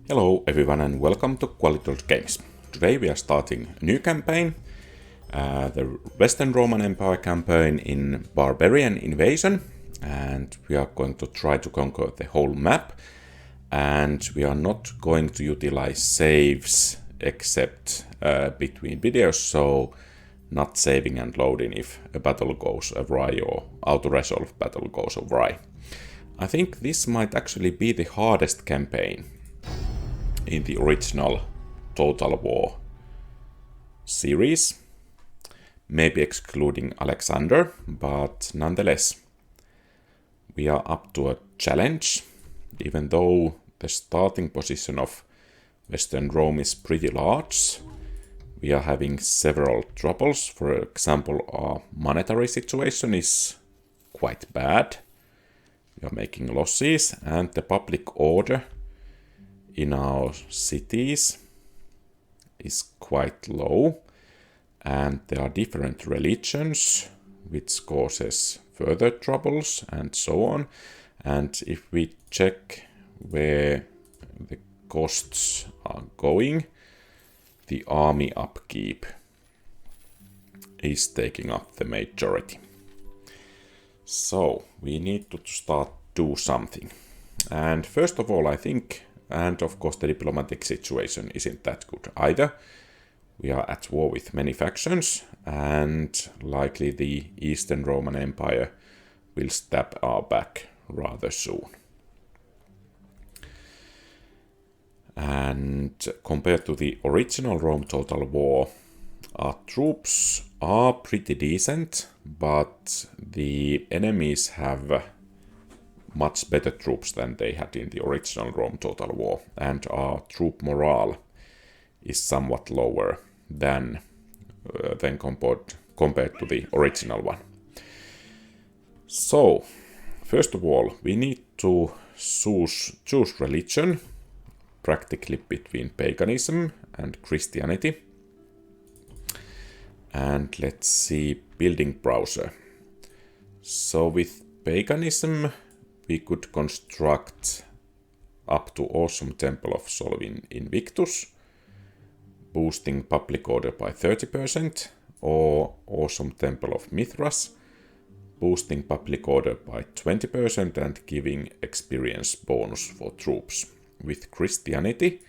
Hello everyone and welcome to Quality Games. Today we are starting a new campaign, the Western Roman Empire campaign in Barbarian Invasion, and we are going to try to conquer the whole map, and we are not going to utilize saves except between videos, so not saving and loading if a battle goes awry or auto-resolve battle goes awry. I think this might actually be the hardest campaign in the original Total War series, maybe excluding Alexander, but nonetheless, we are up to a challenge, even though the starting position of Western Rome is pretty large. We are having several troubles. For example, our monetary situation is quite bad. We are making losses, and the public order in our cities is quite low, and there are different religions which causes further troubles and so on. And if we check where the costs are going, the army upkeep is taking up the majority. So we need to start do something. And first of all, I think, and of course the diplomatic situation isn't that good either. We are at war with many factions, and likely the Eastern Roman Empire will stab our back rather soon. And compared to the original Rome Total War, our troops are pretty decent, but the enemies have much better troops than they had in the original Rome Total War, and our troop morale is somewhat lower than compared to the original one. So, first of all, we need to choose religion, practically between paganism and Christianity. And let's see, building browser. So with paganism, we could construct up to Awesome Temple of Sol Invictus, boosting public order by 30%, or Awesome Temple of Mithras, boosting public order by 20% and giving experience bonus for troops. With Christianity,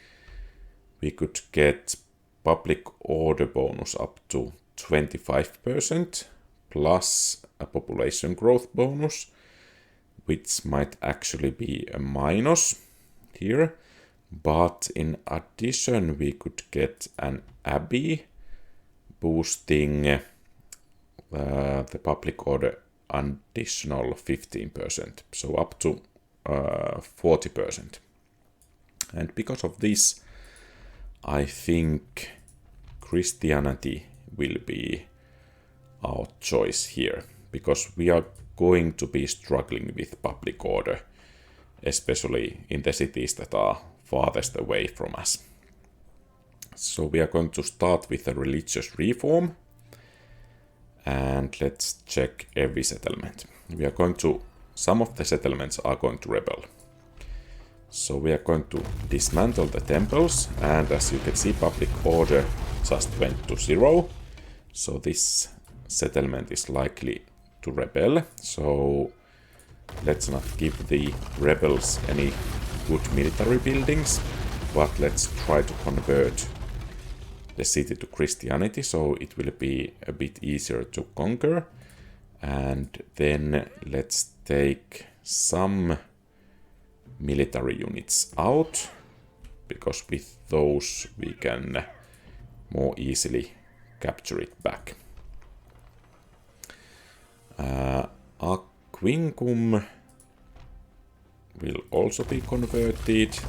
we could get public order bonus up to 25%, plus a population growth bonus, which might actually be a minus here, but in addition we could get an abbey boosting the public order additional 15%, so up to 40%. And because of this, I think Christianity will be our choice here, because we are going to be struggling with public order, especially in the cities that are farthest away from us. So we are going to start with a religious reform, and let's check every settlement. Some of the settlements are going to rebel. So we are going to dismantle the temples, and as you can see, public order just went to 0. So this settlement is likely to rebel. So let's not give the rebels any good military buildings, but let's try to convert the city to Christianity, so it will be a bit easier to conquer. And then let's take some military units out, because with those we can more easily capture it back. Aquingum will also be converted,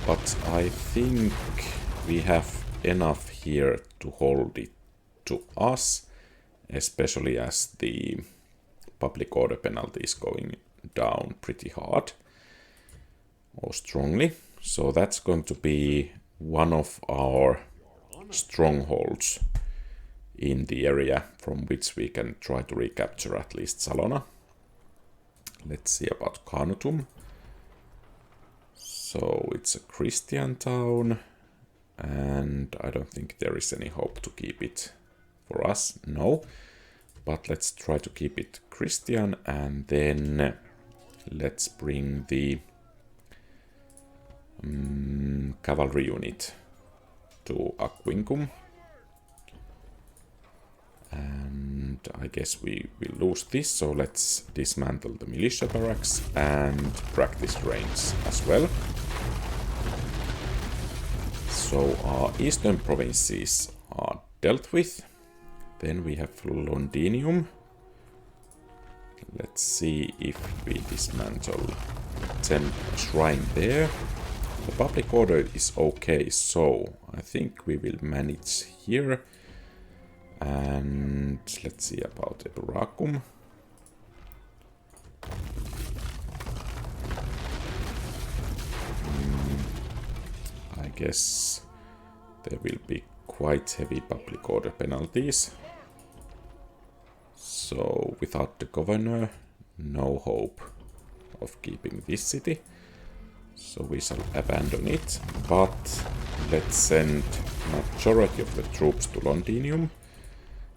but I think we have enough here to hold it to us, especially as the public order penalty is going down pretty hard or strongly. So that's going to be one of our strongholds in the area from which we can try to recapture at least Salona. Let's see about Carnutum. So it's a Christian town, and I don't think there is any hope to keep it for us, no. But let's try to keep it Christian, and then let's bring the cavalry unit to Aquincum. And I guess we will lose this, so let's dismantle the militia barracks and practice range as well. So our eastern provinces are dealt with. Then we have Londinium. Let's see if we dismantle 10 shrine there. The public order is okay, so I think we will manage here. And let's see about Eburacum. I guess there will be quite heavy public order penalties. So without the governor, no hope of keeping this city. So we shall abandon it, but let's send majority of the troops to Londinium.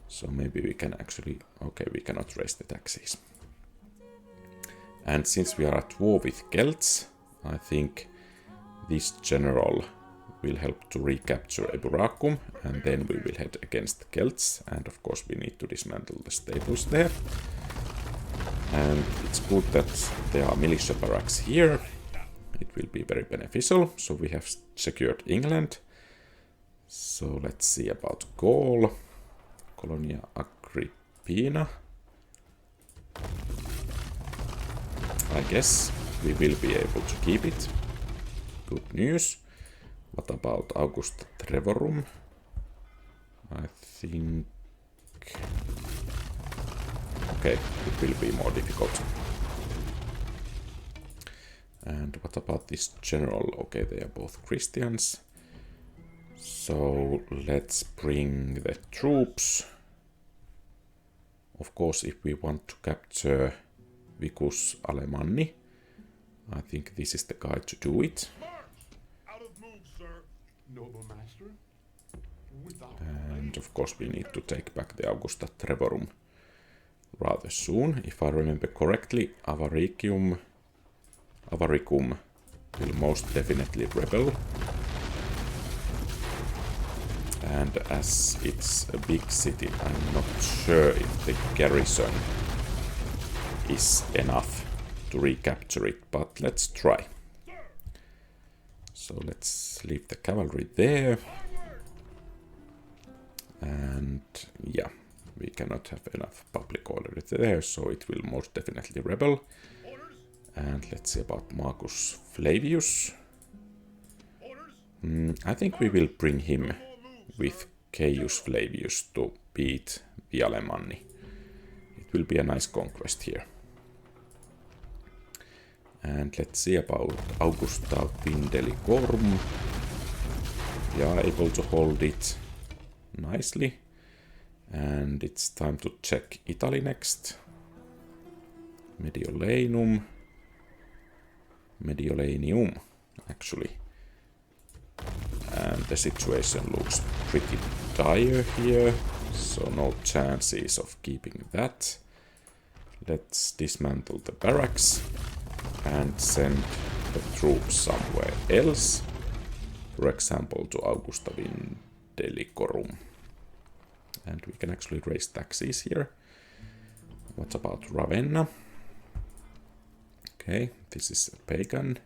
So maybe we can actually... okay, we cannot raise the taxes. And since we are at war with Celts, I think this general will help to recapture Eburacum, and then we will head against Celts, and of course we need to dismantle the stables there. And it's good that there are militia barracks here. It will be very beneficial. So we have secured England. So let's see about Gaul. Colonia Agrippina. I guess we will be able to keep it. Good news. What about Augusta Trevorum? I think... okay, it will be more difficult. And what about this general? Okay, they are both Christians. So let's bring the troops. Of course, if we want to capture Vicus Alemanni, I think this is the guy to do it. And of course we need to take back the Augusta Trevorum rather soon. If I remember correctly, Avaricum will most definitely rebel. And as it's a big city, I'm not sure if the garrison is enough to recapture it, but let's try. So let's leave the cavalry there. And yeah, we cannot have enough public order there, so it will most definitely rebel. And let's see about Marcus Flavius. I think we will bring him with Caius Flavius to beat the Alemanni. It will be a nice conquest here. And let's see about Augusta Vindelicorum. We are able to hold it nicely. And it's time to check Italy next. Mediolanum. Mediolanium, actually. And the situation looks pretty dire here, so no chances of keeping that. Let's dismantle the barracks and send the troops somewhere else. For example, to Augusta Vindelicorum. And we can actually raise taxes here. What about Ravenna? Okay, this is a pagan.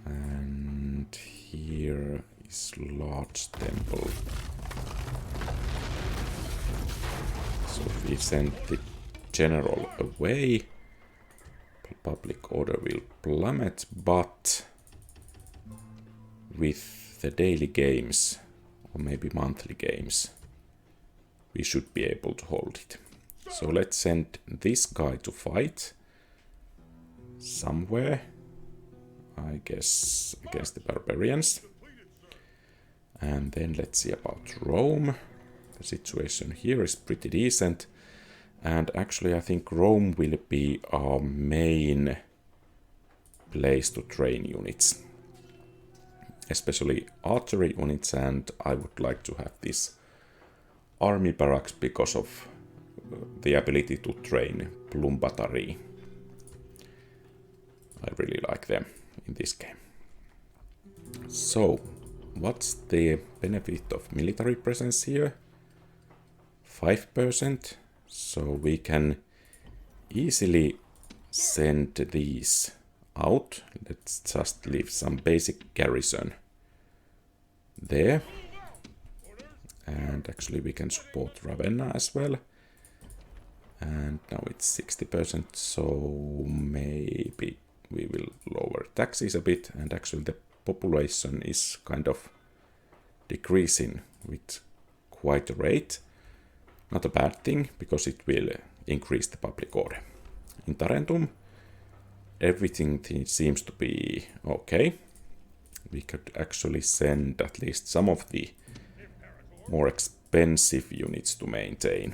And here is large temple. So if we send the general away, public order will plummet, but with the daily games, or maybe monthly games, we should be able to hold it. So let's send this guy to fight somewhere, I guess against the barbarians. And then let's see about Rome. The situation here is pretty decent, and actually I think Rome will be our main place to train units. Especially archery units, and I would like to have this army barracks because of the ability to train Plum Battery. I really like them in this game. So, what's the benefit of military presence here? 5%, so we can easily send these out. Let's just leave some basic garrison there. And actually we can support Ravenna as well. And now it's 60%, so maybe we will lower taxes a bit. And actually the population is kind of decreasing with quite a rate. Not a bad thing, because it will increase the public order. In Tarentum, everything seems to be okay. We could actually send at least some of the more expensive units to maintain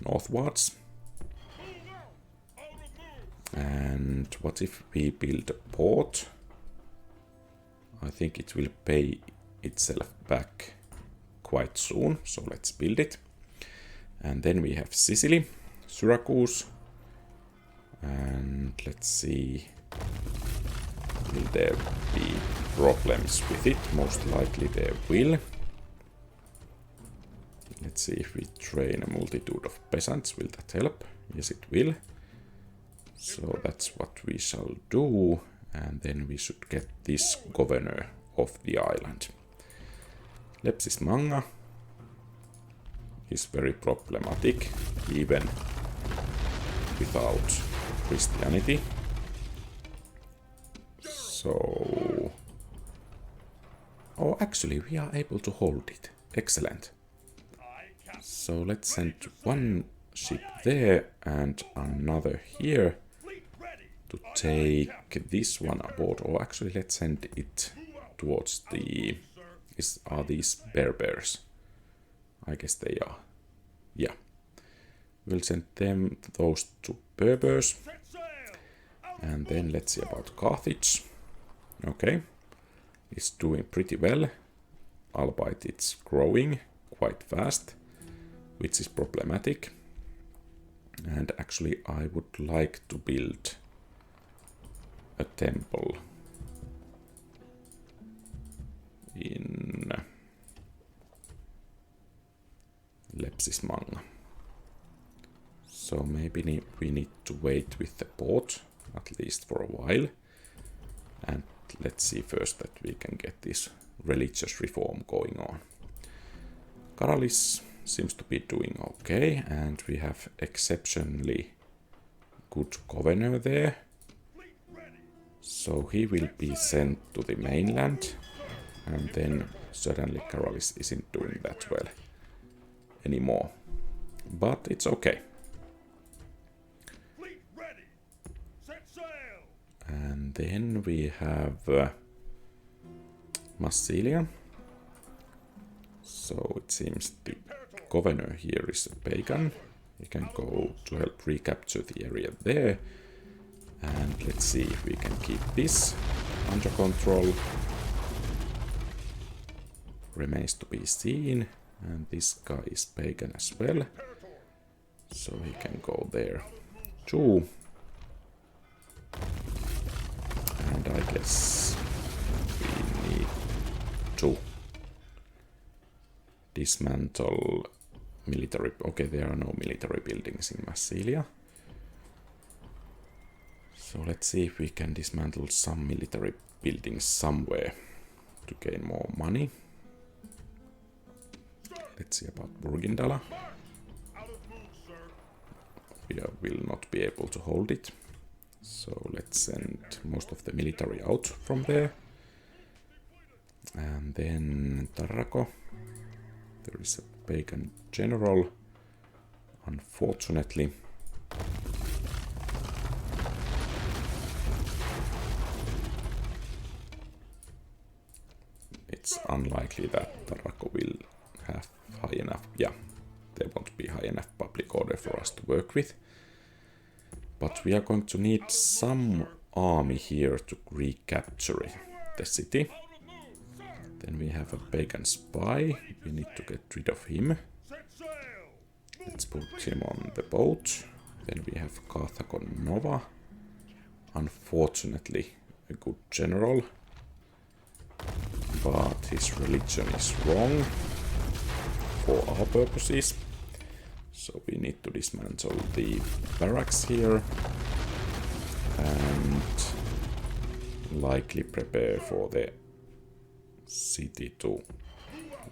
northwards. And what if we build a port? I think it will pay itself back quite soon, so let's build it. And then we have Sicily, Syracuse, and let's see, will there be problems with it? Most likely there will. Let's see if we train a multitude of peasants, will that help? Yes, it will. So that's what we shall do, and then we should get this governor of the island. Lepsis Manga is very problematic, even without Christianity. So... oh, actually, we are able to hold it. Excellent. So let's send one ship there and another here to take this one aboard. Or actually, let's send it towards the... are these Berbers? I guess they are. Yeah. We'll send them, those two Berbers. And then let's see about Carthage. Okay. It's doing pretty well. Albeit it's growing quite fast, which is problematic. And actually I would like to build a temple in Lepsis Manga. So maybe we need to wait with the port, at least for a while. And let's see first that we can get this religious reform going on. Karalis seems to be doing okay, and we have exceptionally good governor there. So he will be sent to the mainland, and then certainly Karalis isn't doing that well anymore. But it's okay. And then we have Massilia. So it seems the governor here is a pagan. He can go to help recapture the area there. And let's see if we can keep this under control. Remains to be seen. And this guy is pagan as well. So he can go there too. And I guess we need to dismantle military... okay, there are no military buildings in Massilia. So let's see if we can dismantle some military buildings somewhere to gain more money. Let's see about Burgindala. We will not be able to hold it. So let's send most of the military out from there. And then Tarraco. There is a pagan general, unfortunately. It's unlikely that Tarraco will have high enough... yeah, there won't be high enough public order for us to work with. But we are going to need some army here to recapture the city. Then we have a pagan spy. We need to get rid of him. Let's put him on the boat. Then we have Carthagon Nova. Unfortunately, a good general. But his religion is wrong for our purposes. So we need to dismantle the barracks here. And likely prepare for the city to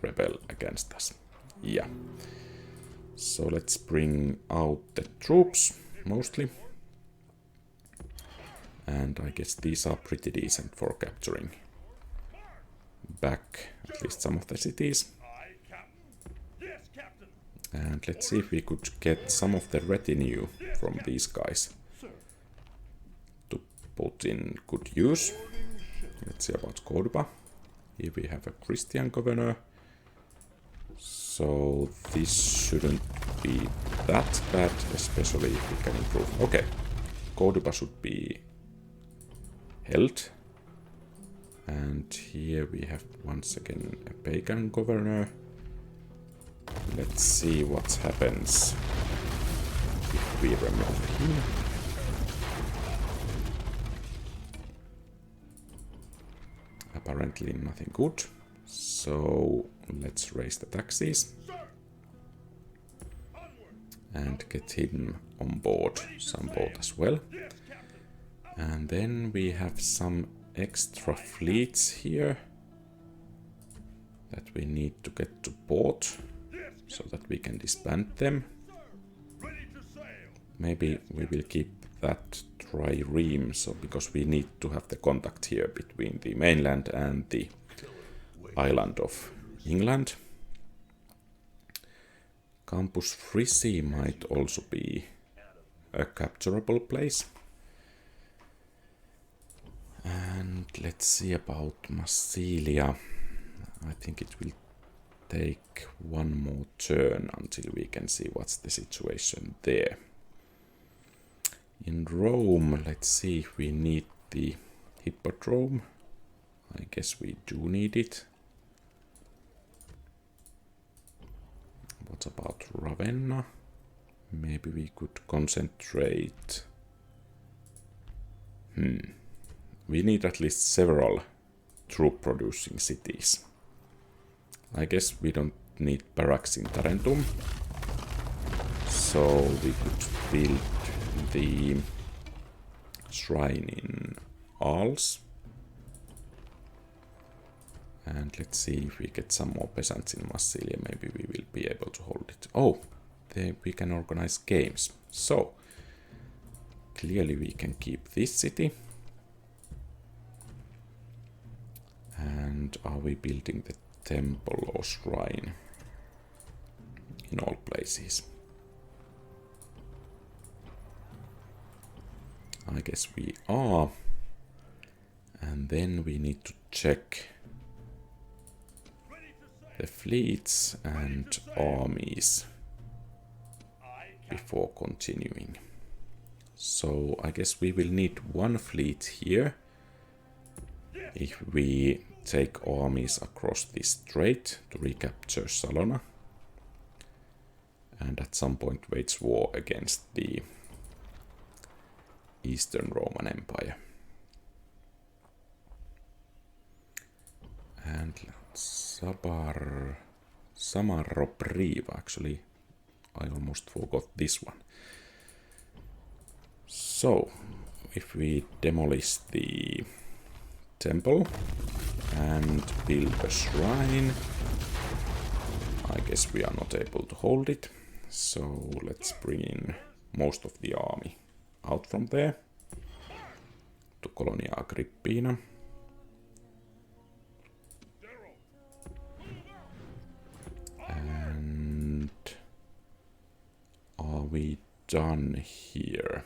rebel against us. Yeah. So let's bring out the troops, mostly. And I guess these are pretty decent for capturing back at least some of the cities. And let's see if we could get some of the retinue from these guys to put in good use. Let's see about Cordoba. Here we have a Christian governor. So this shouldn't be that bad, especially if we can improve. Okay, Cordoba should be held. And here we have once again a pagan governor. Let's see what happens if we remove him. Apparently nothing good. So let's raise the taxes and get him on board, some boat as well. And then we have some extra fleets here that we need to get to port so that we can disband them. Maybe we will keep that trireme, so because we need to have the contact here between the mainland and the island of England. Campus Frisi might also be a capturable place. And let's see about Massilia. I think it will take one more turn until we can see what's the situation there. In Rome, let's see if we need the hippodrome. I guess we do need it. What about Ravenna? Maybe we could concentrate. We need at least several troop producing cities. I guess we don't need barracks in Tarentum. So we could build the shrine in Arles. And let's see if we get some more peasants in Massilia. Maybe we will be able to hold it. Oh, there we can organize games. So, clearly we can keep this city. And are we building the temple or shrine in all places? I guess we are. And then we need to check the fleets and armies before continuing. So I guess we will need one fleet here if we take armies across this strait to recapture Salona and at some point wage war against the Eastern Roman Empire. And Samaropriva, actually, I almost forgot this one. So, if we demolish the temple and build a shrine, I guess we are not able to hold it. So, let's bring in most of the army out from there to Colonia Agrippina. And are we done here?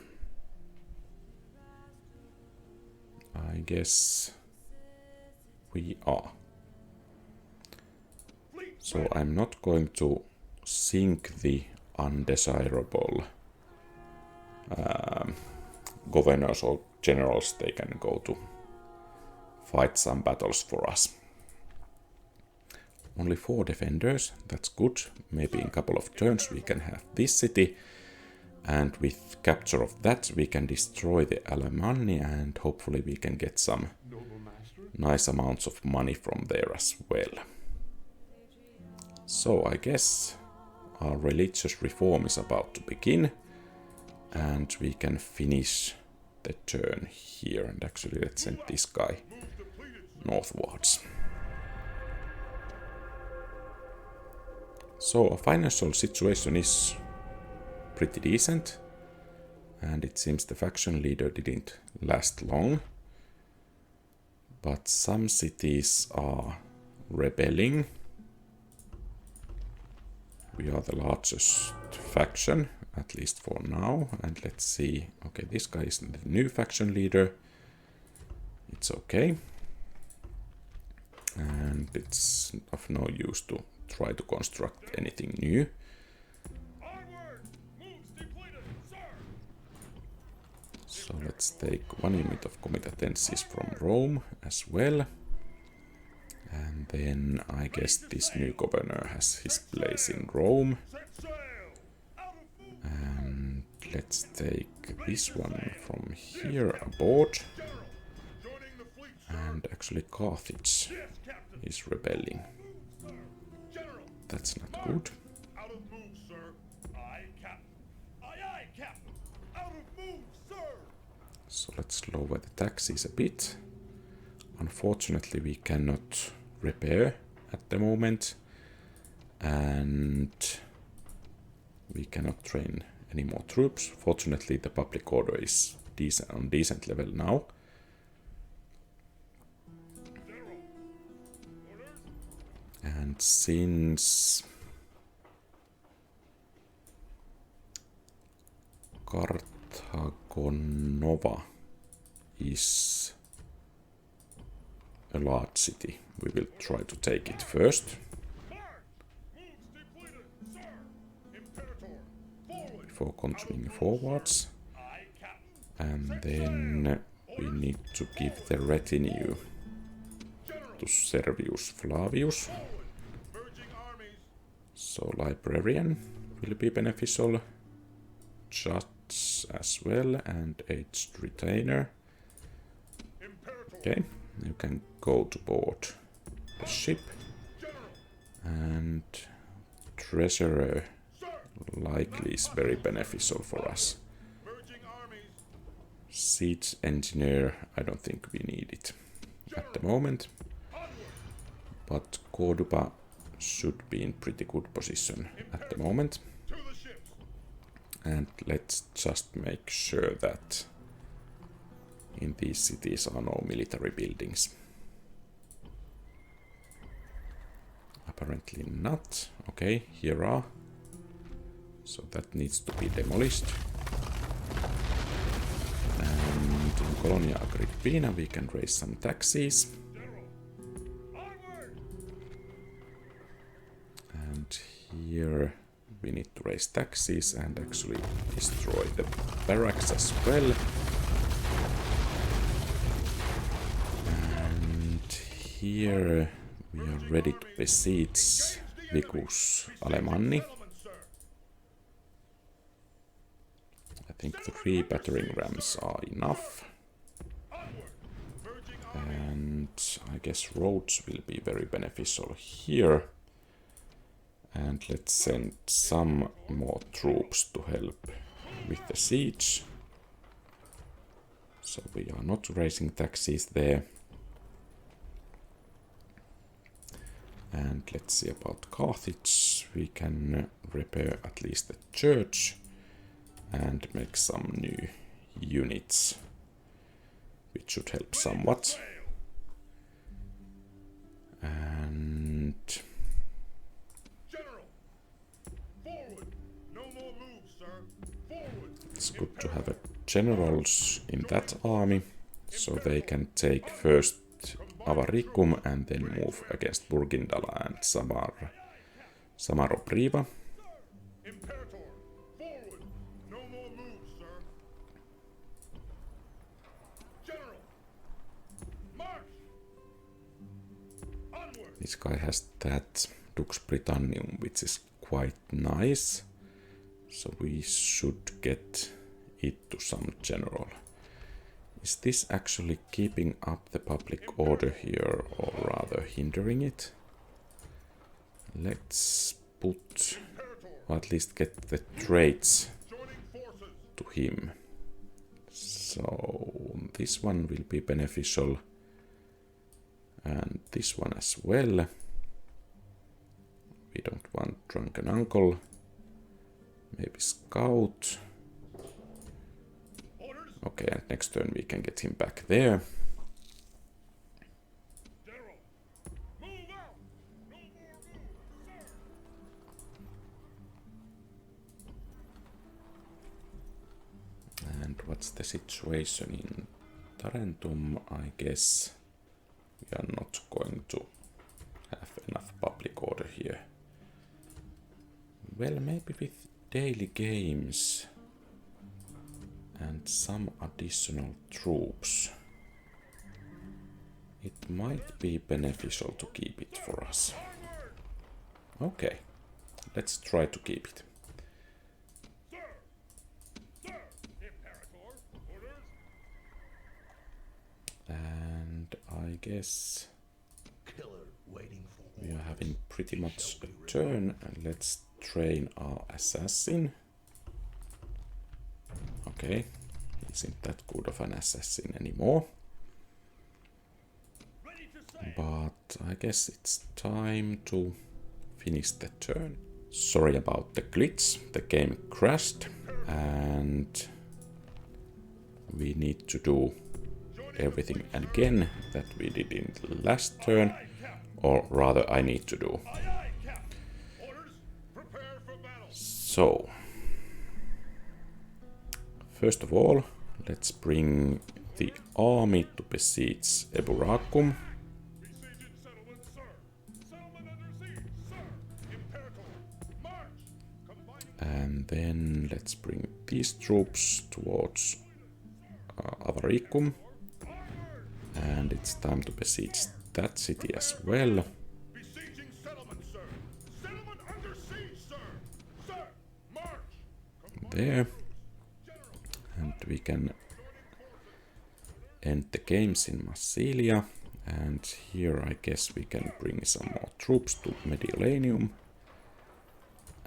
I guess we are. So I'm not going to sink the undesirable governors or generals, they can go to fight some battles for us. Only 4 defenders, that's good. Maybe in a couple of turns we can have this city. And with capture of that we can destroy the Alemanni and hopefully we can get some nice amounts of money from there as well. So I guess our religious reform is about to begin. And we can finish the turn here. And actually let's send this guy northwards. So our financial situation is pretty decent. And it seems the faction leader didn't last long. But some cities are rebelling. We are the largest faction, at least for now. And let's see. Okay, this guy is the new faction leader. It's okay. And it's of no use to try to construct anything new. So let's take 1 unit of comitatenses from Rome as well. And then I guess this new governor has his place in Rome. And let's take this one from here aboard. And actually Carthage is rebelling. That's not good. So let's lower the taxes a bit. Unfortunately we cannot repair at the moment. And we cannot train any more troops. Fortunately the public order is on decent level now. And since Carthagonova is a large city, we will try to take it first. Before continuing forwards. And then we need to give the retinue to Servius Flavius. So librarian will be beneficial. Judge as well and aged retainer. Okay, you can go to board the ship. And treasurer likely is very beneficial for us. Siege engineer, I don't think we need it at the moment. But Cordoba should be in pretty good position at the moment. And let's just make sure that in these cities are no military buildings. Apparently not. Okay, here are. So that needs to be demolished. And in Colonia Agrippina we can raise some taxes. And here we need to raise taxes and actually destroy the barracks as well. And here we are ready to besiege Vicus Alemanni. I think the 3 battering rams are enough. And I guess roads will be very beneficial here. And let's send some more troops to help with the siege. So we are not raising taxes there. And let's see about Carthage. We can repair at least the church and make some new units, which should help somewhat. And it's good to have generals in that army, so they can take first Avaricum and then move against Burgindala and Samarobriva. This guy has that Dux Britannium, which is quite nice. So we should get it to some general. Is this actually keeping up the public order here, or rather hindering it? Let's put, or at least get the trades to him. So this one will be beneficial, and this one as well. We don't want Drunken Uncle. Maybe Scout. Okay, and next turn we can get him back there. And what's the situation in Tarentum? I guess we are not going to have enough public order here. Well, maybe with daily games and some additional troops, it might be beneficial to keep it for us. Okay, let's try to keep it. And I guess we are having pretty much a turn, and let's train our assassin. Okay, he isn't that good of an assassin anymore. But I guess it's time to finish the turn. Sorry about the glitch, the game crashed, and we need to do everything again that we did in the last turn, or rather I need to do. So, first of all, let's bring the army to besiege Eburacum. And then let's bring these troops towards Avaricum. And it's time to besiege that city as well. There. And we can end the games in Massilia. And here I guess we can bring some more troops to Mediolanum.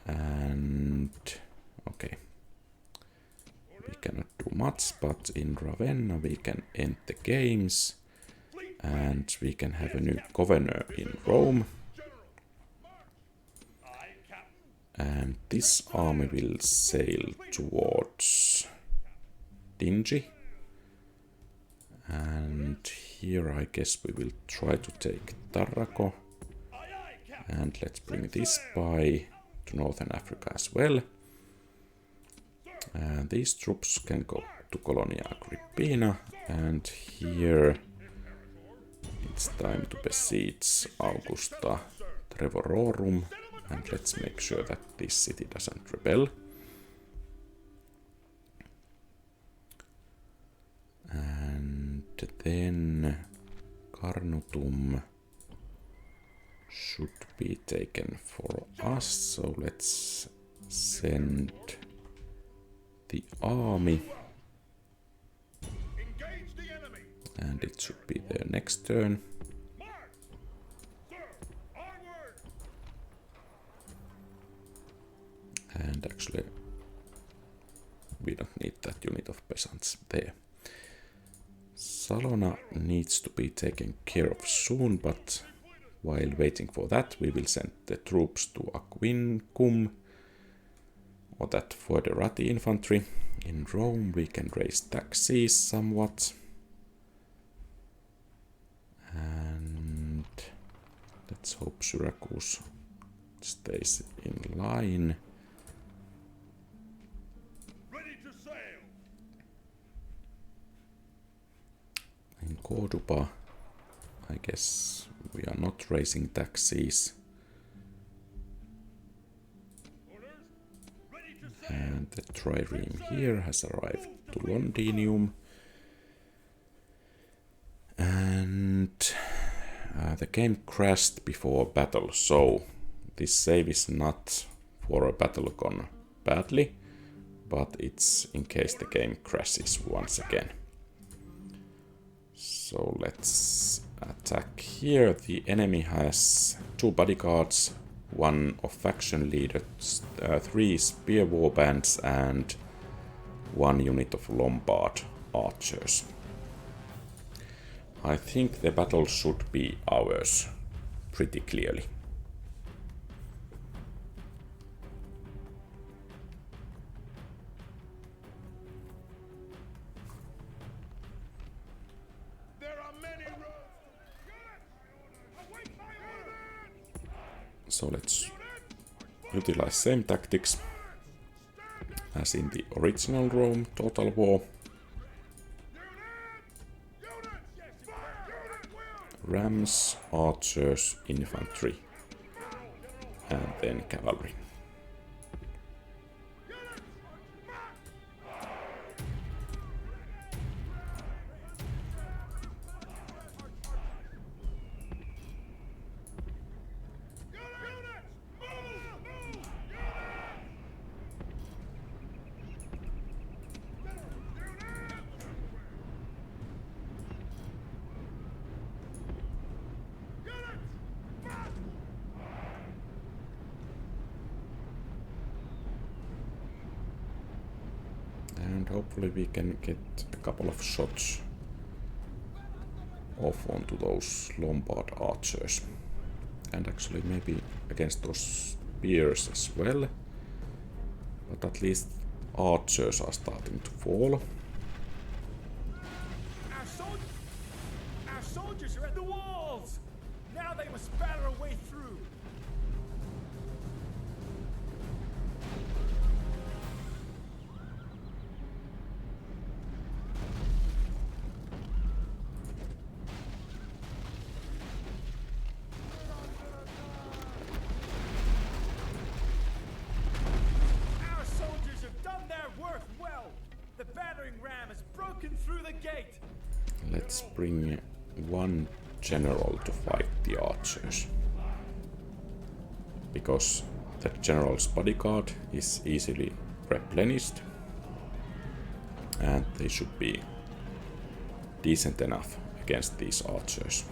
And okay, we cannot do much, but in Ravenna we can end the games, and we can have a new governor in Rome. And this army will sail towards Dingy. And here I guess we will try to take Tarraco. And let's bring this by to Northern Africa as well. And these troops can go to Colonia Agrippina, and here it's time to besiege Augusta Trevororum, and let's make sure that this city doesn't rebel. And then Carnutum should be taken for us, so let's send the army, and it should be there next turn. And actually we don't need that unit of peasants there. Salona needs to be taken care of soon, but while waiting for that, we will send the troops to Aquincum, or that Foederati infantry. In Rome we can raise taxes somewhat. And let's hope Syracuse stays in line. In Cordoba, I guess we are not raising taxes. And the trireme here has arrived to Londinium. And The game crashed before battle, so this save is not for a battle gone badly, but it's in case the game crashes once again. So let's attack here. The enemy has 2 bodyguards, 1 of faction leaders, 3 spear warbands, and 1 unit of Lombard archers. I think the battle should be ours, pretty clearly. So let's utilize same tactics as in the original Rome Total War. Rams, archers, infantry, and then cavalry. And hopefully we can get a couple of shots off onto those Lombard archers. And actually maybe against those spears as well. But at least archers are starting to fall. Our soldiers are at the walls! Now they must batter a way through. The battering ram has broken through the gate. Let's bring 1 general to fight the archers. Because the general's bodyguard is easily replenished. And they should be decent enough against these archers.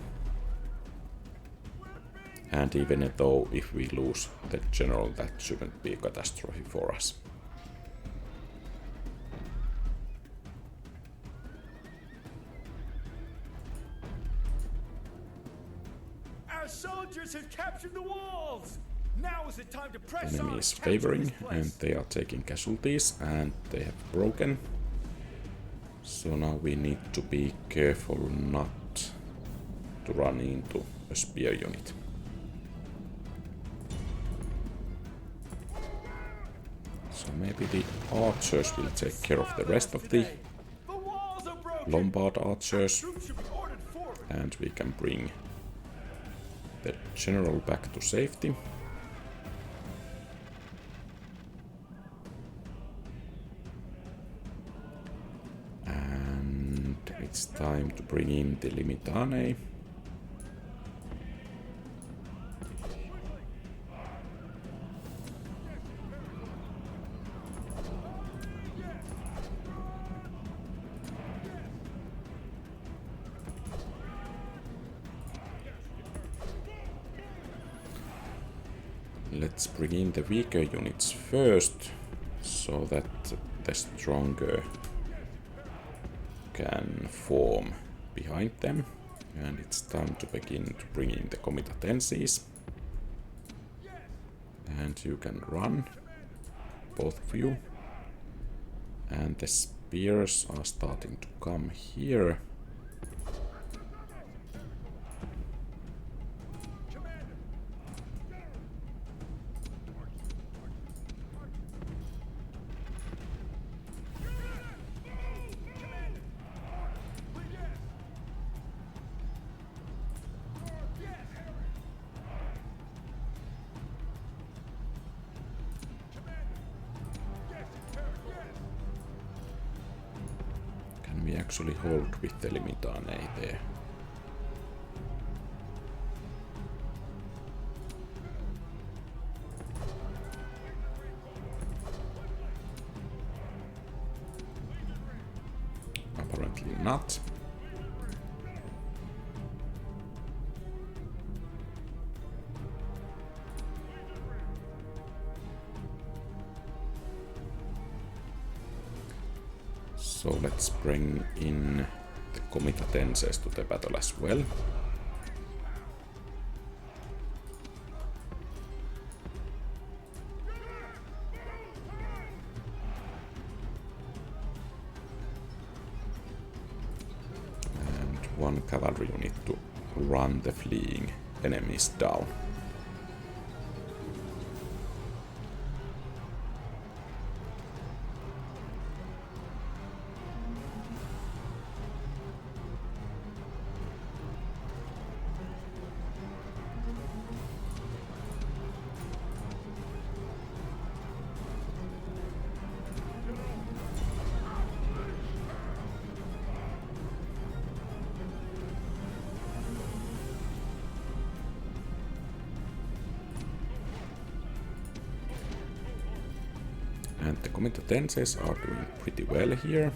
And even though if we lose the general, that shouldn't be a catastrophe for us. Our soldiers have captured the walls. Now is the time to press on. Enemy is favoring and they are taking casualties and they have broken. So now we need to be careful not to run into a spear unit. So maybe the archers will take care of the rest of the Lombard archers. And we can bring the general back to safety. And it's time to bring in the Limitane. Let's bring in the weaker units first, so that the stronger can form behind them. And it's time to begin to bring in the comitatenses. And you can run, both of you. And the spears are starting to come here. We actually hold with the Limitane there. Apparently not. So let's bring in the comitatenses to the battle as well. And one cavalry unit to run the fleeing enemies down. And the comitatenses are doing pretty well here.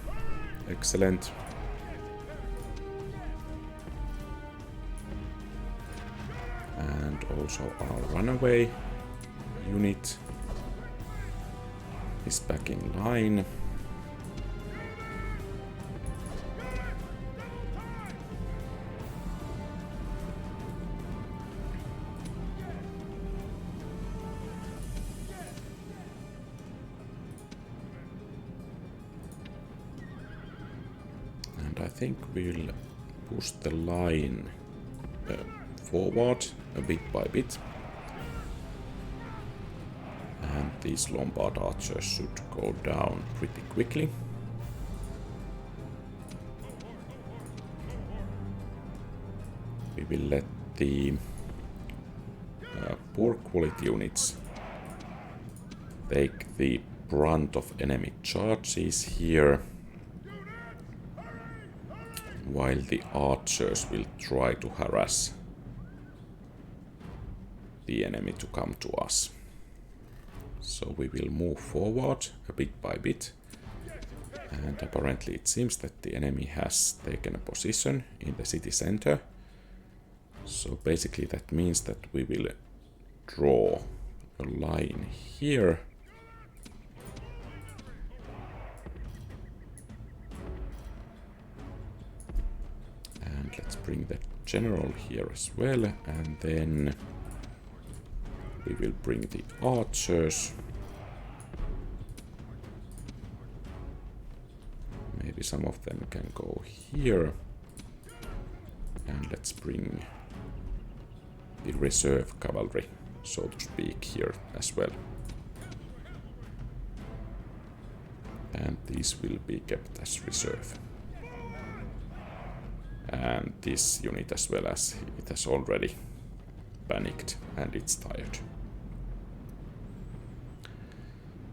Excellent. And also our runaway unit is back in line. I think we'll push the line forward a bit by bit. And these Lombard archers should go down pretty quickly. We will let the poor quality units take the brunt of enemy charges here, while the archers will try to harass the enemy to come to us. So we will move forward a bit by bit, and apparently it seems that the enemy has taken a position in the city center. So basically that means that we will draw a line here. Let's bring the general here as well, and then we will bring the archers. Maybe some of them can go here. And let's bring the reserve cavalry, so to speak, here as well. And these will be kept as reserve. And this unit as well, as it has already panicked and it's tired.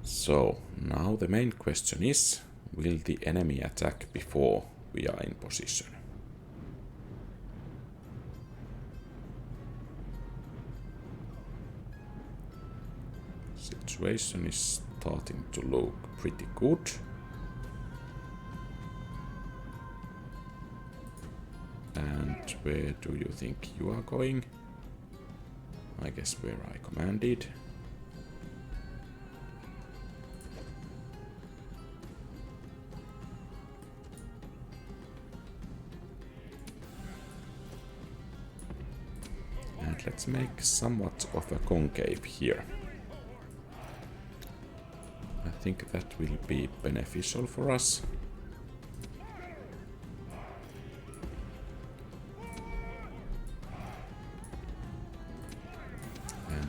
So now the main question is, will the enemy attack before we are in position? Situation is starting to look pretty good. And where do you think you are going? I guess where I commanded. And let's make somewhat of a concave here. I think that will be beneficial for us.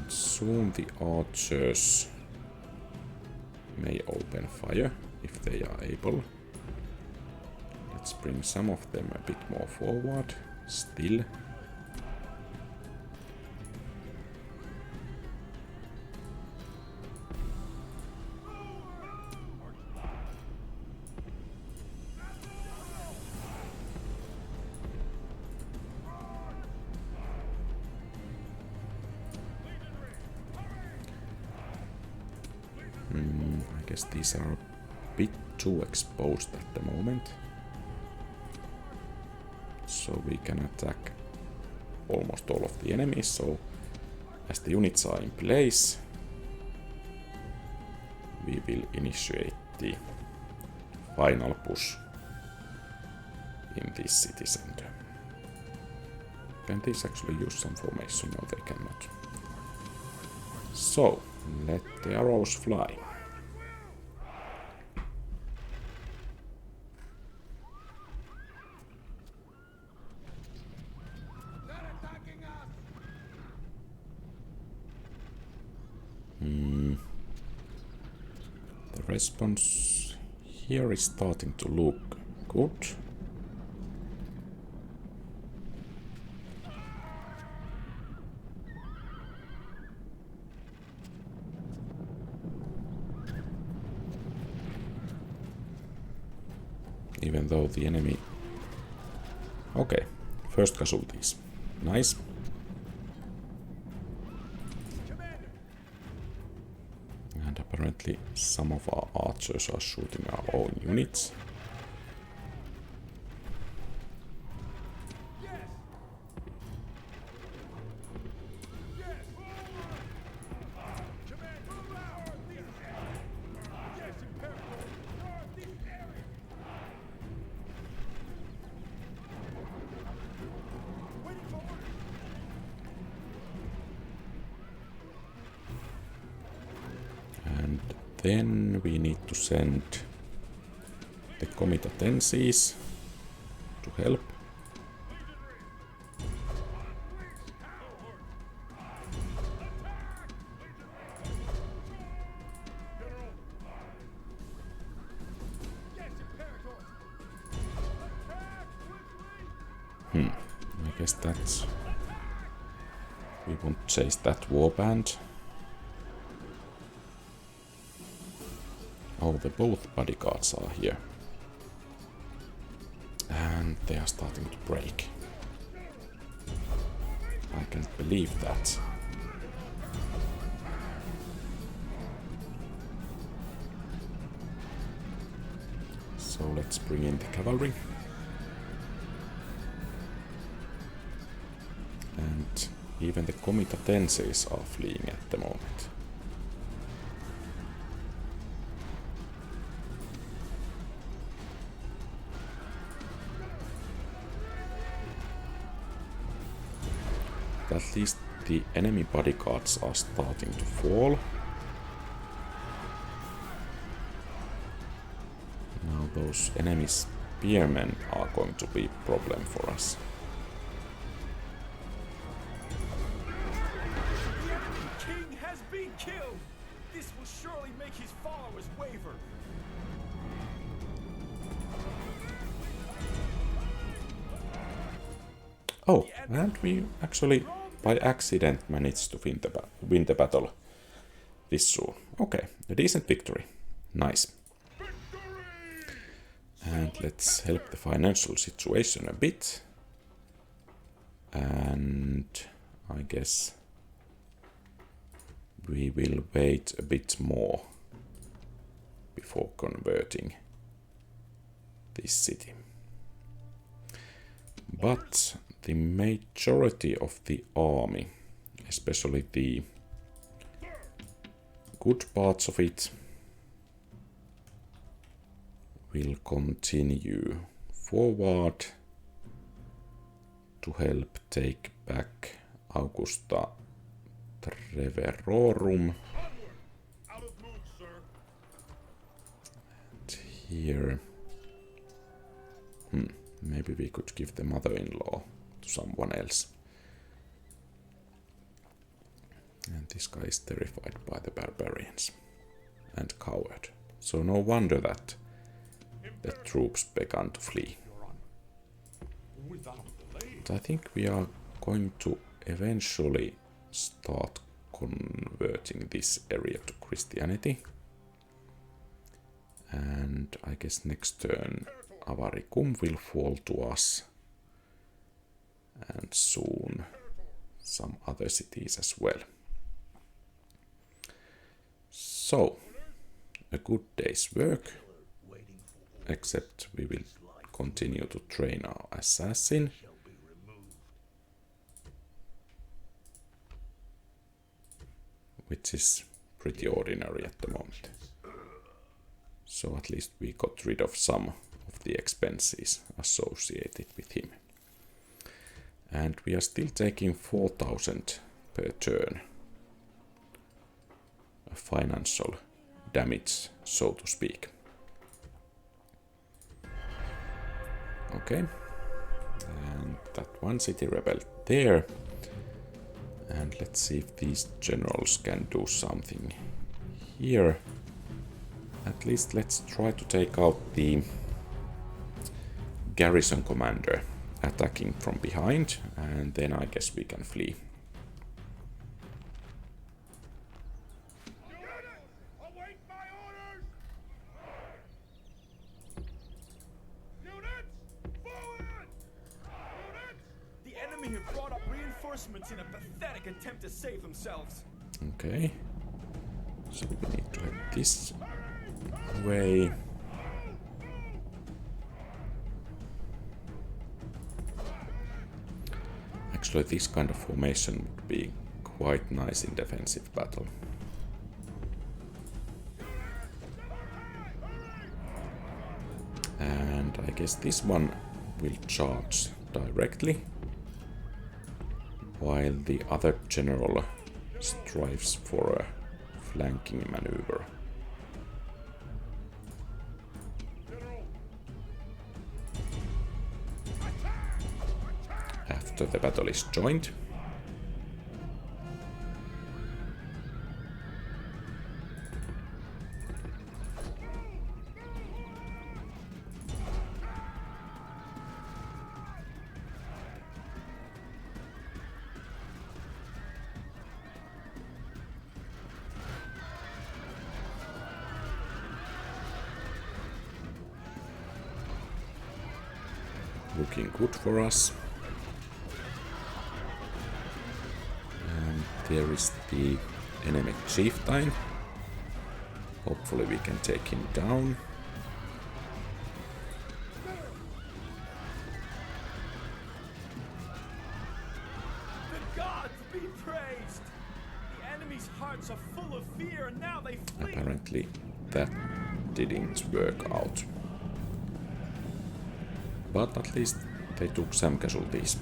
Soon the archers may open fire if they are able. Let's bring some of them a bit more forward still. I guess these are a bit too exposed at the moment. so we can attack almost all of the enemies. So as the units are in place, we will initiate the final push in this city center. Can these actually use some formation? No, they cannot. So, let the arrows fly. The response here is starting to look good. Even though the enemy... Okay, first casualties. Nice. And apparently some of our archers are shooting our own units. And then we need to send the comitatenses to help. I guess that's... We won't chase that warband. Oh, the both bodyguards are here. And they are starting to break. I can't believe that. So let's bring in the cavalry. And even the comitatenses are fleeing at the moment. At least the enemy bodyguards are starting to fall. Now those enemy spearmen are going to be a problem for us. The king has been killed. This will surely make his followers waver. Oh, and we actually by accident managed to win the battle this soon. Okay, a decent victory. Nice. And let's help the financial situation a bit. And I guess we will wait a bit more before converting this city. But the majority of the army, especially the good parts of it, will continue forward to help take back Augusta Treverorum. And here, maybe we could give the mother-in-law to someone else. And this guy is terrified by the barbarians and coward. So no wonder that the troops began to flee. But I think we are going to eventually start converting this area to Christianity. And I guess next turn Avaricum will fall to us. And soon some other cities as well. So, a good day's work. Except we will continue to train our assassin. which is pretty ordinary at the moment. So at least we got rid of some of the expenses associated with him. And we are still taking 4,000 per turn. A financial damage, so to speak. Okay. And that one city rebel there. And let's see if these generals can do something here. At least let's try to take out the garrison commander attacking from behind, and then I guess we can flee. The enemy have brought up reinforcements in a pathetic attempt to save themselves. Okay. So we need to head this way. Actually, this kind of formation would be quite nice in defensive battle. And I guess this one will charge directly, while the other general strives for a flanking maneuver. After the battle is joined. Looking good for us. And there is the enemy chieftain. Hopefully we can take him down. The gods be praised! The enemy's hearts are full of fear and now they flee! Apparently that didn't work out. But at least they took some casualties.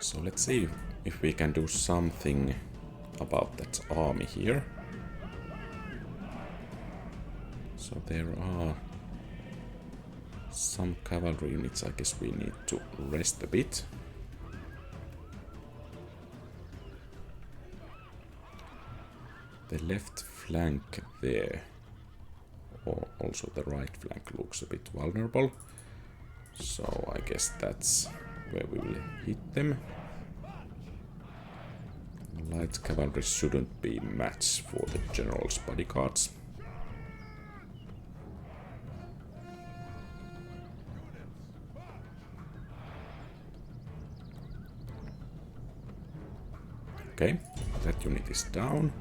So let's see if we can do something about that army here. So there are some cavalry units. I guess we need to rest a bit. The left flank there, or also the right flank, looks a bit vulnerable. So I guess that's where we will hit them. Light cavalry shouldn't be matched for the general's bodyguards. Okay, that unit is down.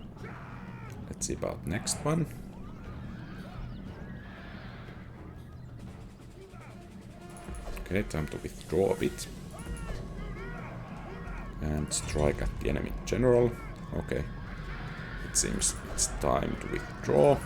Let's see about next one. Okay, time to withdraw a bit. And strike at the enemy general. Okay, it seems it's time to withdraw.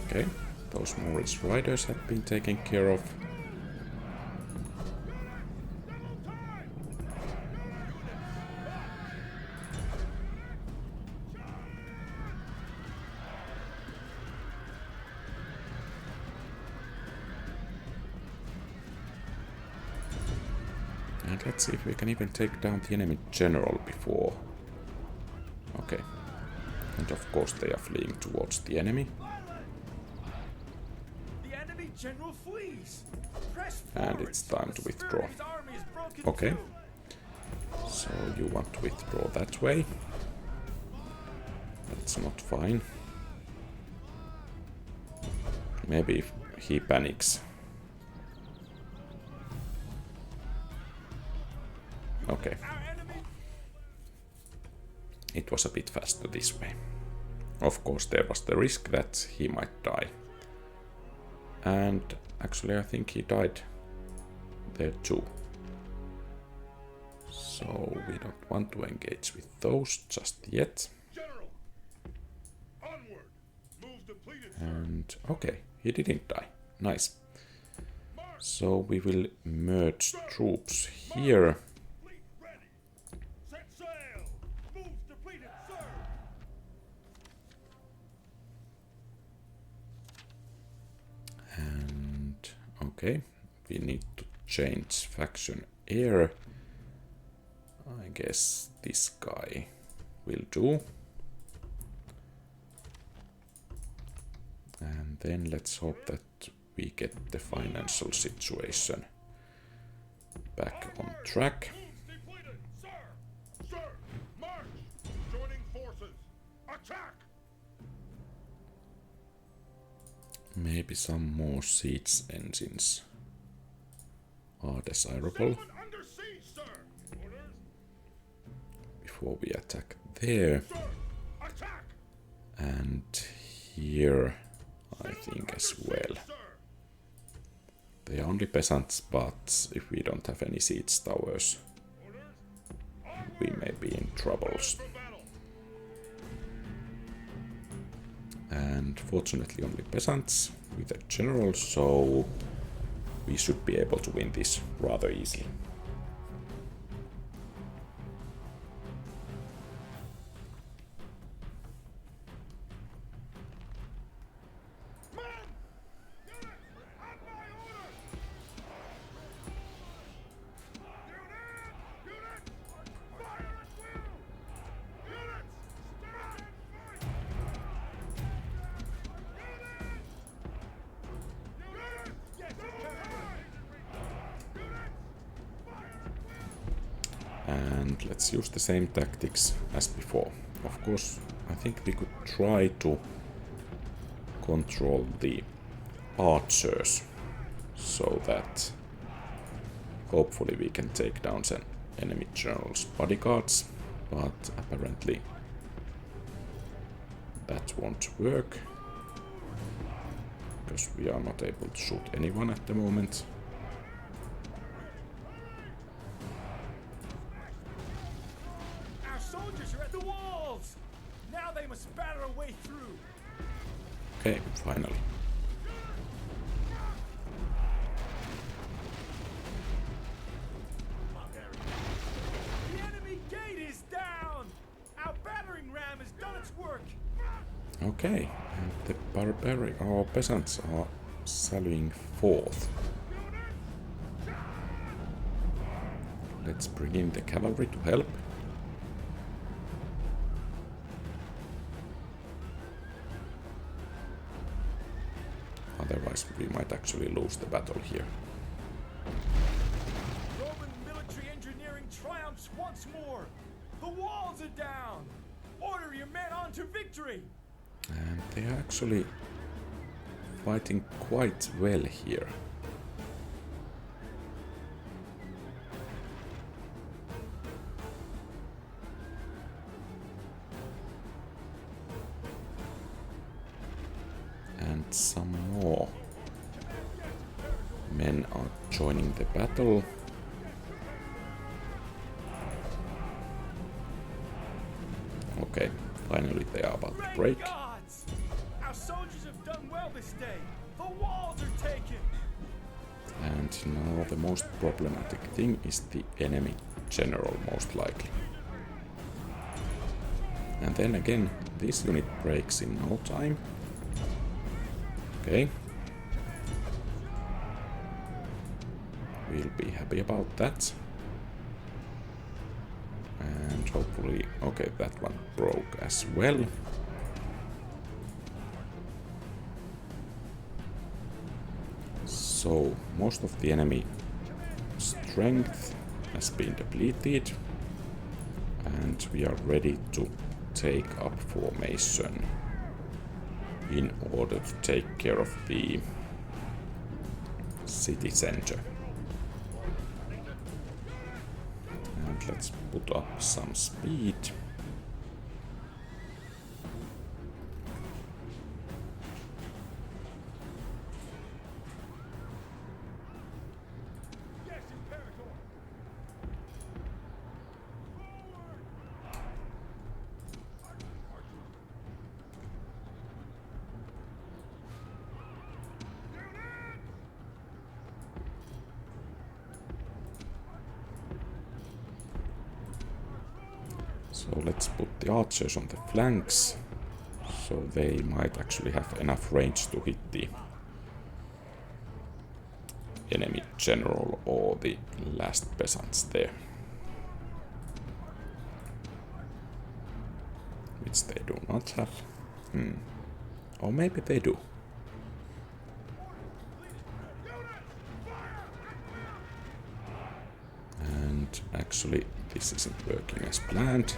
Okay, those Morris riders have been taken care of. And let's see if we can even take down the enemy general before. Okay. And of course they are fleeing towards the enemy. The enemy general flees. And it's time to withdraw. Okay. So you want to withdraw that way. That's not fine. Maybe if he panics. Okay. it was a bit faster this way. Of course, there was the risk that he might die. And actually, I think he died there too. So we don't want to engage with those just yet. General, onward. Move depleted, sir. And okay, he didn't die. Nice. So we will merge troops here. Fleet ready. Set sail. Move depleted, sir. And okay, we need to change faction heir. I guess this guy will do. And then let's hope that we get the financial situation back on track. Moves depleted, sir. Sir, march. Joining forces. Attack. Maybe some more siege engines are desirable Settlement under siege, sir. Orders. before we attack there. Sir, attack. And here, I think as well. Sir. They are only peasants, but if we don't have any siege towers, Orders. we may be in troubles. For battle. And fortunately only peasants with a general, so we should be able to win this rather easily. Men! Units! On my order! Units! Fire at will! Units! Stand and fight! Units! Get to And let's use the same tactics as before. Of course, I think we could try to control the archers so that hopefully we can take down some enemy general's bodyguards, but apparently that won't work because we are not able to shoot anyone at the moment. Our soldiers are at the walls! Now they must batter a way through. Okay, finally. The enemy gate is down! Our battering ram has done its work! Okay, and the peasants are sallying forth. Let's bring in the cavalry to help. Otherwise, we might actually lose the battle here. Roman military engineering triumphs once more! The walls are down! Order your men on to victory! And they are actually fighting quite well here. And some more men are joining the battle. Okay, finally they are about to Great break. gods! Our soldiers have done well this day! The walls are taken! And now the most problematic thing is the enemy general, most likely. And then again, this unit breaks in no time. Okay. We'll be happy about that. And hopefully, okay, that one broke as well. So, most of the enemy strength has been depleted. And we are ready to take up formation in order to take care of the city center. And let's put up some speed. So let's put the archers on the flanks, so they might actually have enough range to hit the enemy general or the last peasants there. Which they do not have. Or maybe they do. And actually, this isn't working as planned.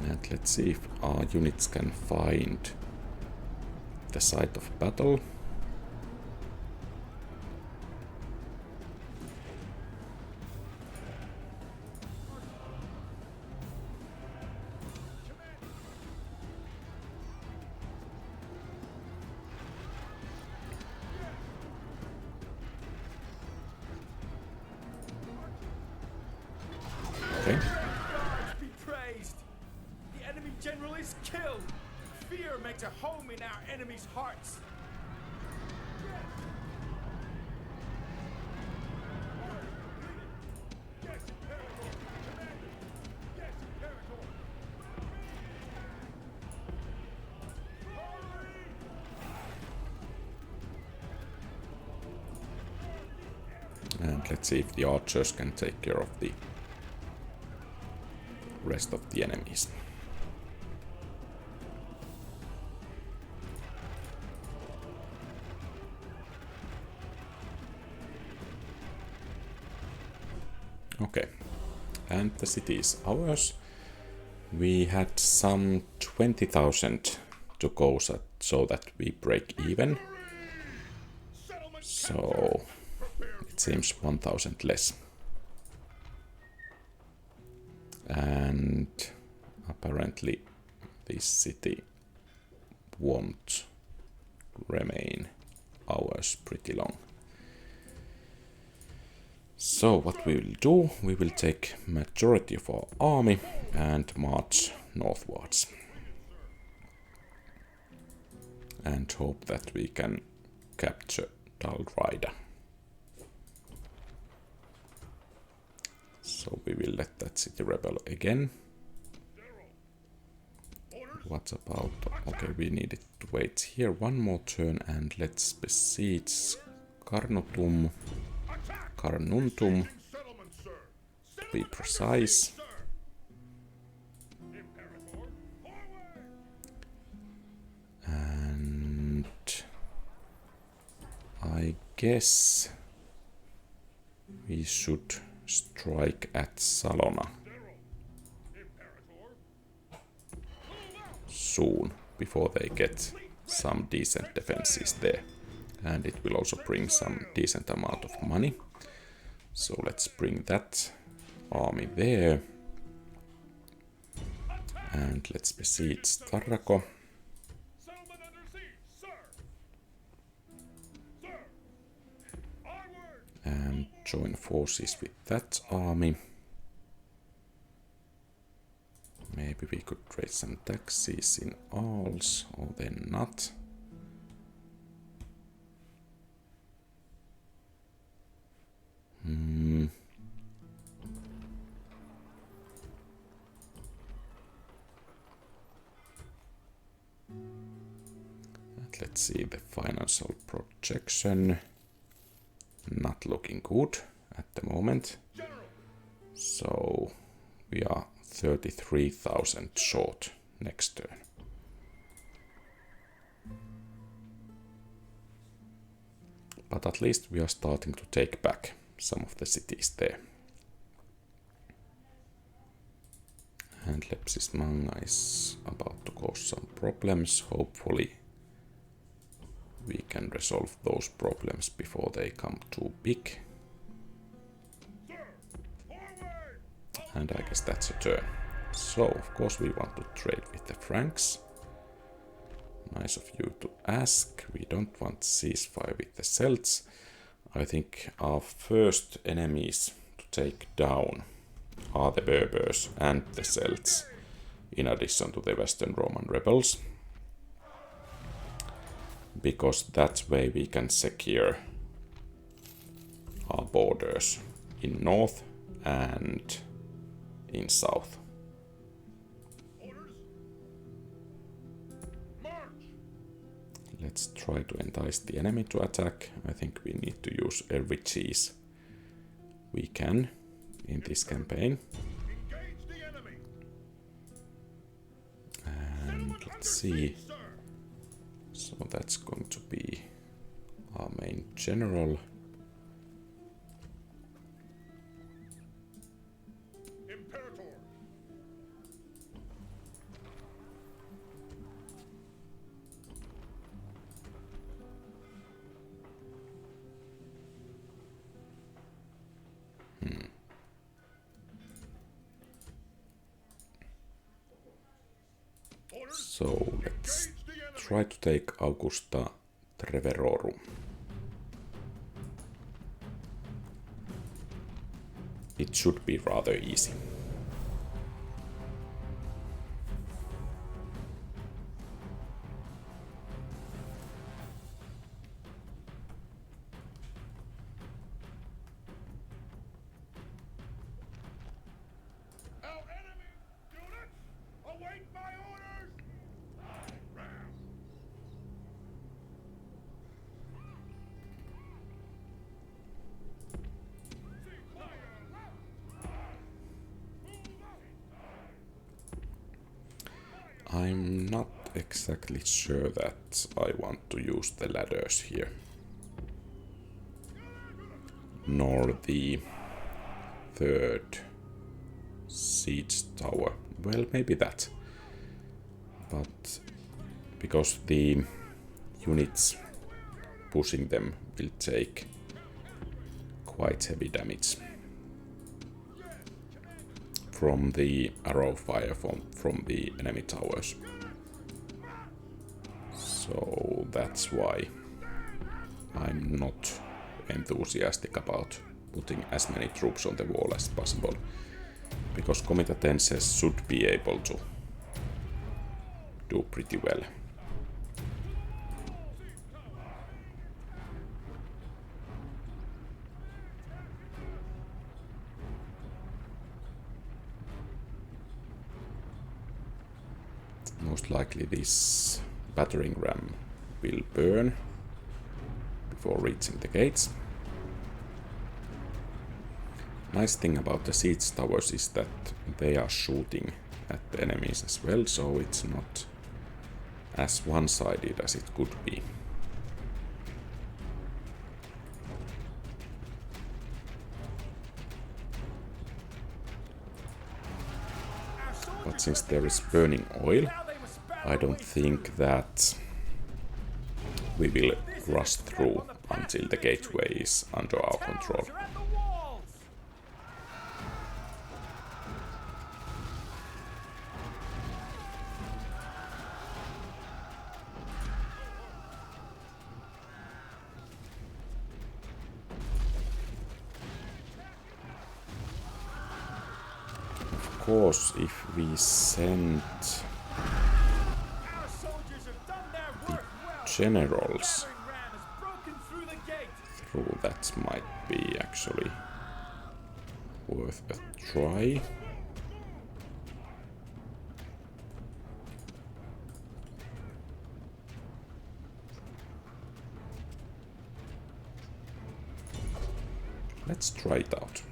And let's see if our units can find the site of battle. Okay. Gods be praised! The enemy general is killed! Fear makes a home in our enemies' hearts! And let's see if the archers can take care of the rest of the enemies. Okay, and the city is ours. We had some 20,000 to go so that we break even. So it seems 1,000 less. And apparently this city won't remain ours pretty long. So what we will do, we will take majority of our army and march northwards. And hope that we can capture Dalrida. So we will let that city rebel again. What about... Okay, we needed to wait here one more turn and let's besiege Carnuntum, to be precise. And I guess we should strike at Salona soon, before they get some decent defenses there. And it will also bring some decent amount of money. So let's bring that army there. And let's besiege Tarraco. And join forces with that army. Maybe we could raise some taxes in Arles, or then not. And let's see the financial projection. Not looking good at the moment. So we are 33,000 short next turn. But at least we are starting to take back some of the cities there. And Lepsis Manga is about to cause some problems. Hopefully we can resolve those problems before they come too big. And I guess that's a turn. So, of course, we want to trade with the Franks. Nice of you to ask. We don't want ceasefire with the Celts. I think our first enemies to take down are the Berbers and the Celts, in addition to the Western Roman rebels. Because that way we can secure our borders in north and in south. Orders. March. Let's try to entice the enemy to attack. I think we need to use every cheese we can in this campaign. Engage the enemy. And let's see. So that's going to be our main general. Imperator. Orders. So let's Engage the enemy. try to take Augusta Treverorum. It should be rather easy. Our enemy units await my orders. Ram. I'm not exactly sure that I want to use the ladders here. Nor the third siege tower. Well, maybe that. But because the units pushing them will take quite heavy damage from the arrow fire from the enemy towers. So that's why I'm not enthusiastic about putting as many troops on the wall as possible, because comitatenses should be able to do pretty well. Most likely this battering ram will burn before reaching the gates. Nice thing about the siege towers is that they are shooting at the enemies as well, so it's not as one-sided as it could be. But since there is burning oil, I don't think that we will rush through until the gateway is under our control. Of course, if we send generals through, that might be actually worth a try. Let's try it out.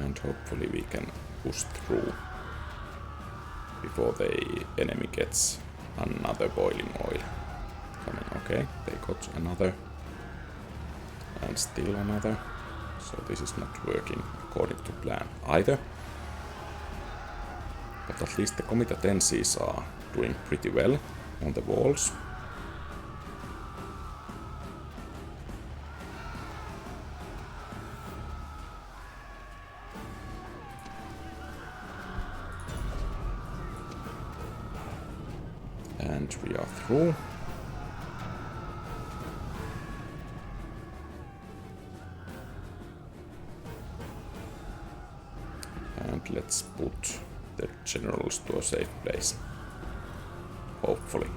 And hopefully we can push through before the enemy gets another boiling oil coming. Okay, they got another and still another, so this is not working according to plan either. But at least the comitatenses are doing pretty well on the walls. And we are through. And let's put the generals to a safe place. Hopefully.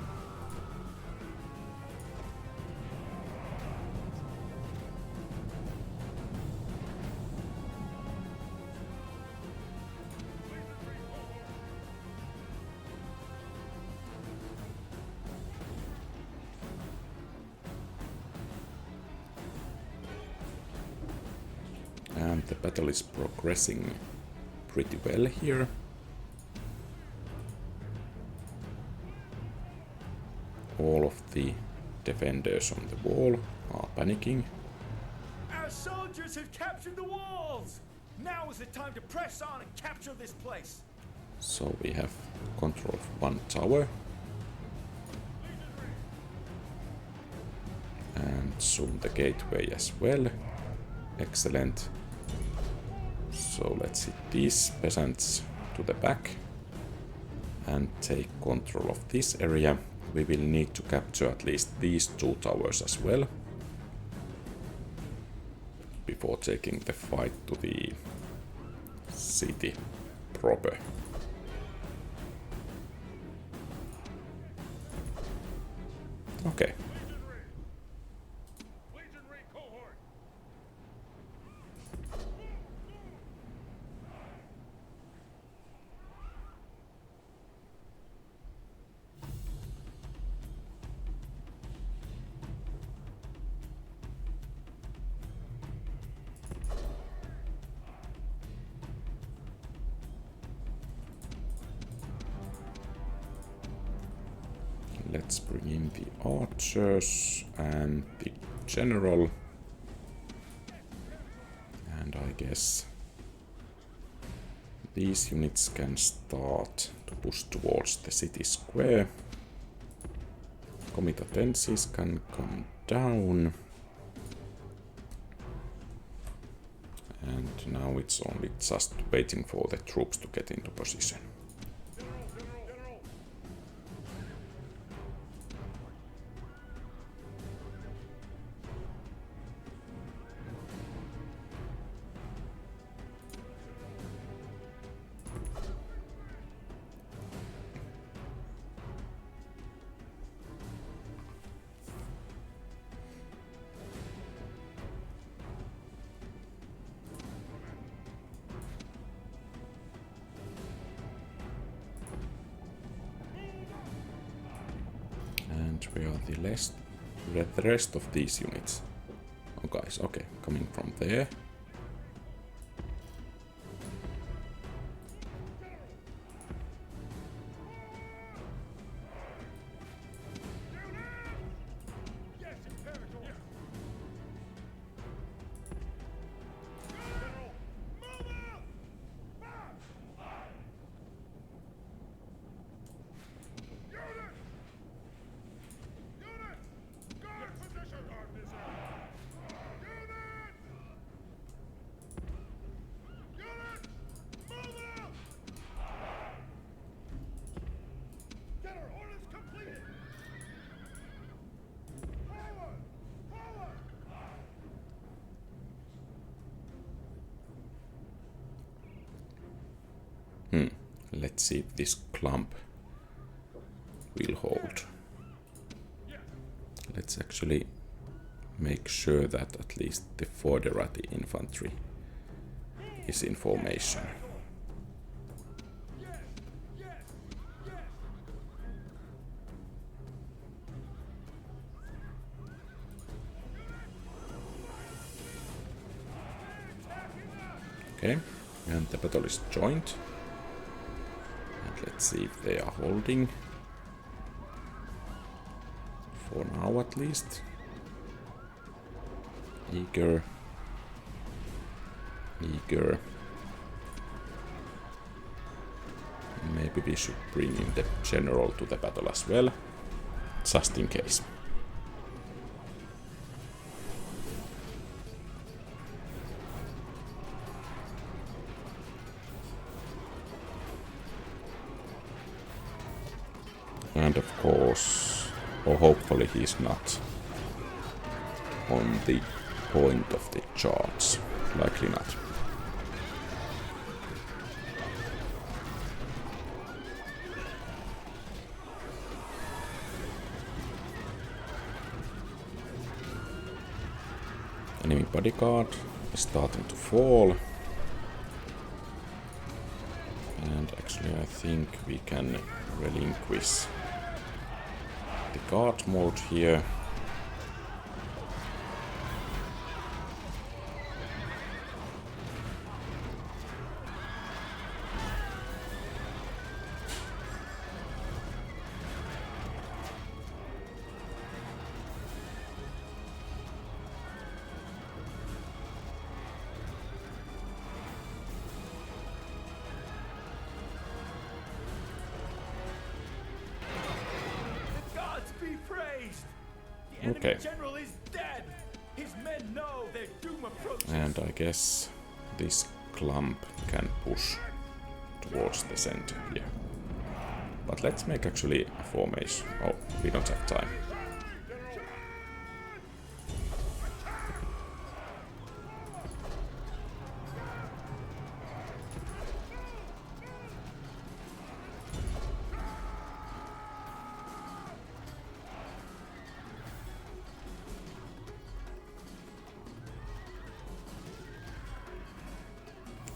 And the battle is progressing pretty well here. All of the defenders on the wall are panicking. Our soldiers have captured the walls! Now is the time to press on and capture this place! So we have control of one tower. And soon the gateway as well. Excellent. So let's hit these peasants to the back and take control of this area. We will need to capture at least these two towers as well before taking the fight to the city proper. Okay. Legionary cohort. Let's bring in the archers and the general. And I guess these units can start to push towards the city square. Comitatenses can come down. And now it's only just waiting for the troops to get into position. And where are the rest of these units? Oh guys, okay, coming from there. Yes, Imperator. Yes. General, move out! Unit! Unit! Guard position! Guard this area! Unit! Unit! Move out! General, orders completed! Forward! Forward! Let's see if this clump will hold. Let's actually make sure that at least the Foderati infantry is in formation. Yes! Yes! Yes! Okay, and the battle is joined. And let's see if they are holding. For now at least. Eager. Eager. Maybe we should bring in the general to the battle as well. Just in case. And of course, or hopefully he's not on the point of the charge. Likely not. Enemy bodyguard is starting to fall. And actually I think we can relinquish the guard mode here. Okay. General is dead. His men know their doom approaches. And I guess this clump can push towards the center here. But let's make actually a formation. Oh, we don't have time.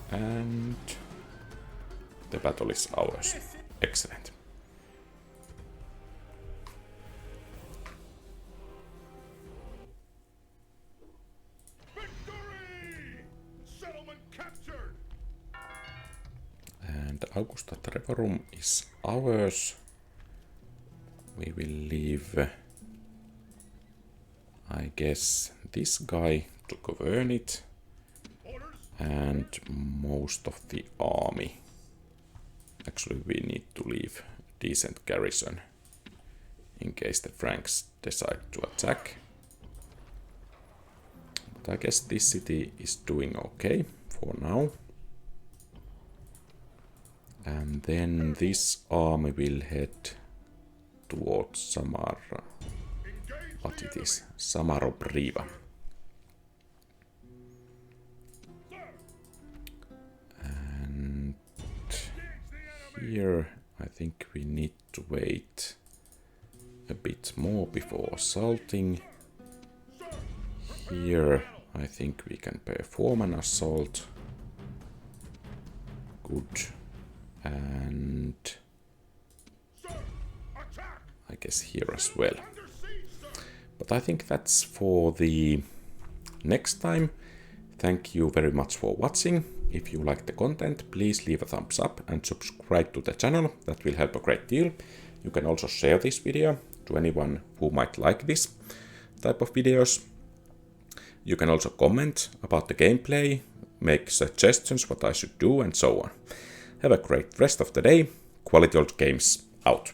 And the battle is ours. Excellent. Victory! Settlement captured! And Augusta Trevorum is ours. We will leave, I guess, this guy to govern it. And most of the army. Actually, we need to leave decent garrison in case the Franks decide to attack. But I guess this city is doing okay for now. And then this army will head towards Samara. What it is? Samarobriva. Here, I think we need to wait a bit more before assaulting. Here, I think we can perform an assault. Good. And I guess here as well. But I think that's for the next time. Thank you very much for watching. If you like the content, please leave a thumbs up and subscribe to the channel. That will help a great deal. You can also share this video to anyone who might like this type of videos. You can also comment about the gameplay, make suggestions what I should do, and so on. Have a great rest of the day. Quality Old Games out.